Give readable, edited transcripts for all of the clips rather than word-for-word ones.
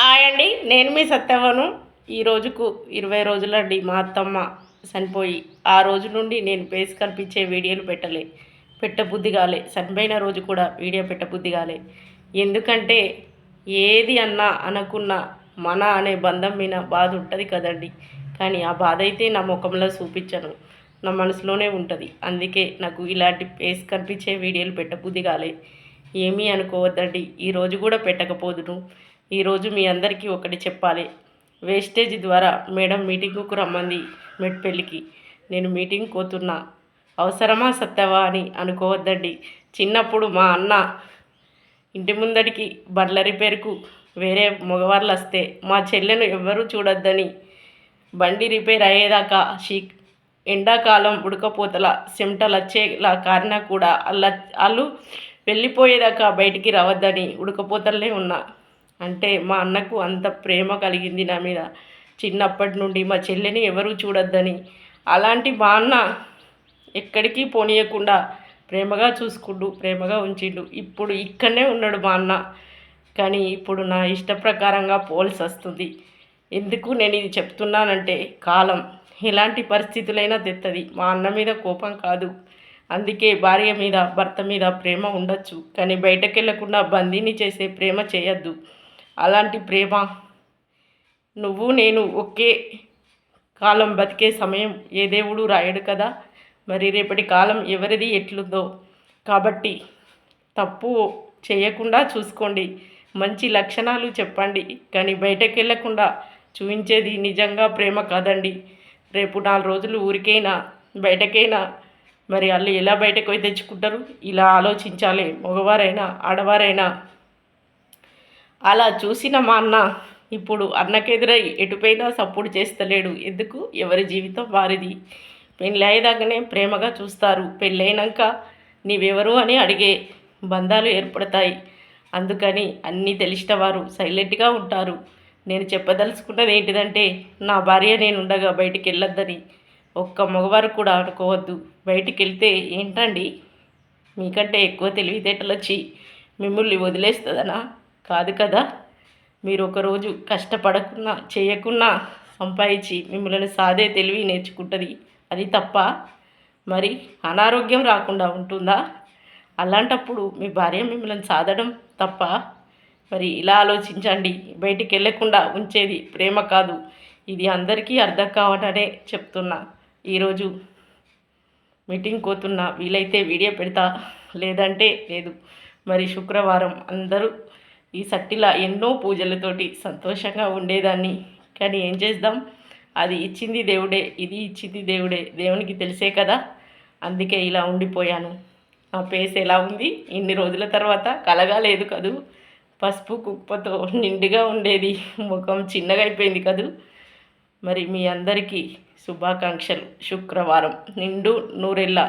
Hi అండి, నేను మీ సత్యవను. ఈ రోజుకు 20 రోజులండి మా అత్తమ్మ చనిపోయి. ఆ రోజు నుండి నేను ఫేస్ కనిపించే వీడియోలు పెట్టబుద్ధి కాలే. చనిపోయిన రోజు కూడా వీడియో పెట్టబుద్ధి కాలే. ఎందుకంటే ఏది అన్నా అనకున్నా మన అనే బంధం మీద బాధ ఉంటుంది కదండి. కానీ ఆ బాధ అయితే నా ముఖంలో చూపించను, నా మనసులోనే ఉంటుంది. అందుకే నాకు ఇలాంటి ఫేస్ కనిపించే వీడియోలు పెట్టబుద్ధి కాలే. ఏమీ అనుకోవద్దండి, ఈరోజు కూడా పెట్టకపోదును. ఈరోజు మీ అందరికీ ఒకటి చెప్పాలి. వేస్టేజ్ ద్వారా మేడం మీటింగుకు రమ్మంది మెట్పెళ్ళికి. నేను మీటింగ్ పోతున్నా. అవసరమా సత్యవా అని అనుకోవద్దండి. చిన్నప్పుడు మా అన్న ఇంటి ముందడికి బండ్ల రిపేర్కు వేరే మగవాళ్ళు వస్తే మా చెల్లెను ఎవ్వరూ చూడొద్దని బండి రిపేర్ అయ్యేదాకా ఎండాకాలం ఉడకపోతల చెమటలు వచ్చేలా కారినా కూడా వాళ్ళు వెళ్ళిపోయేదాకా బయటికి రావద్దని ఉడకపోతలనే ఉన్నా. అంటే మా అన్నకు అంత ప్రేమ కలిగింది నా మీద. చిన్నప్పటి నుండి మా చెల్లెని ఎవరూ చూడొద్దని, అలాంటి మా అన్న ఎక్కడికి పోనీయకుండా ప్రేమగా చూసుకుంటూ ప్రేమగా ఉంచిండు. ఇప్పుడు ఇక్కడనే ఉన్నాడు మా అన్న. కానీ ఇప్పుడు నా ఇష్ట ప్రకారంగా పోల్సి వస్తుంది. ఎందుకు నేను ఇది చెప్తున్నానంటే, కాలం ఎలాంటి పరిస్థితులైనా తెస్తుంది. మా అన్న మీద కోపం కాదు. అందుకే భార్య మీద భర్త మీద ప్రేమ ఉండొచ్చు, కానీ బయటకు వెళ్ళకుండా బందీని చేసే ప్రేమ చేయొద్దు. అలాంటి ప్రేమ నువ్వు నేను ఒకే కాలం బతికే సమయం ఏ దేవుడు రాయడు కదా. మరి రేపటి కాలం ఎవరిది ఎట్లుందో. కాబట్టి తప్పు చేయకుండా చూసుకోండి, మంచి లక్షణాలు చెప్పండి. కానీ బయటకు వెళ్ళకుండా చూపించేది నిజంగా ప్రేమ కాదండి. రేపు 4 రోజులు ఊరికైనా బయటకైనా మరి వాళ్ళు ఎలా బయటకు పోయి తెచ్చుకుంటారు? ఇలా ఆలోచించాలి మగవారైనా ఆడవారైనా. అలా చూసిన మా అన్న ఇప్పుడు అన్నకెదురై ఎటుపోయినా సపోర్ట్ చేస్తలేడు. ఎందుకు? ఎవరి జీవితం వారిది. పెళ్ళి అయ్యేదాకానే ప్రేమగా చూస్తారు. పెళ్ళైనాక నీవెవరు అని అడిగే బంధాలు ఏర్పడతాయి. అందుకని అన్నీ తెలిసిన వారు సైలెంట్గా ఉంటారు. నేను చెప్పదలుచుకున్నది ఏంటిదంటే, నా భార్య నేను ఉండగా బయటికి వెళ్ళొద్దని ఒక్క మగవారు కూడా అనుకోవద్దు. బయటికి వెళ్తే ఏంటండి, మీకంటే ఎక్కువ తెలివితేటలు వచ్చి మిమ్మల్ని వదిలేస్తుందనా? కాదు కదా. మీరు ఒకరోజు కష్టపడకున్నా చేయకున్నా సంపాదించి మిమ్మల్ని సాదే తెలివి నేర్చుకుంటుంది. అది తప్ప మరి అనారోగ్యం రాకుండా ఉంటుందా? అలాంటప్పుడు మీ భార్య మిమ్మల్ని సాధడం తప్ప? మరి ఇలా ఆలోచించండి. బయటికి వెళ్ళకుండా ఉంచేది ప్రేమ కాదు. ఇది అందరికీ అర్థం కావటనే చెప్తున్నా. ఈరోజు మీటింగ్ పోతున్నా, వీలైతే వీడియో పెడతా, లేదంటే లేదు. మరి శుక్రవారం అందరూ ఈ సట్టిలా ఎన్నో పూజలతోటి సంతోషంగా ఉండేదాన్ని. కానీ ఏం చేద్దాం, అది ఇచ్చింది దేవుడే, ఇది ఇచ్చింది దేవుడే. దేవునికి తెలిసే కదా. అందుకే ఇలా ఉండిపోయాను. నా ఫేస్ ఎలా ఉంది ఇన్ని రోజుల తర్వాత? కలగా లేదు కదూ. పసుపు కుప్పతో నిండుగా ఉండేది ముఖం చిన్నగా అయిపోయింది కదూ. మరి మీ అందరికీ శుభాకాంక్షలు. శుక్రవారం నిండు నూరెళ్ళ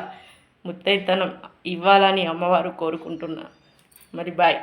ముత్తైతనం ఇవ్వాలని అమ్మవారు కోరుకుంటున్నా. మరి బాయ్.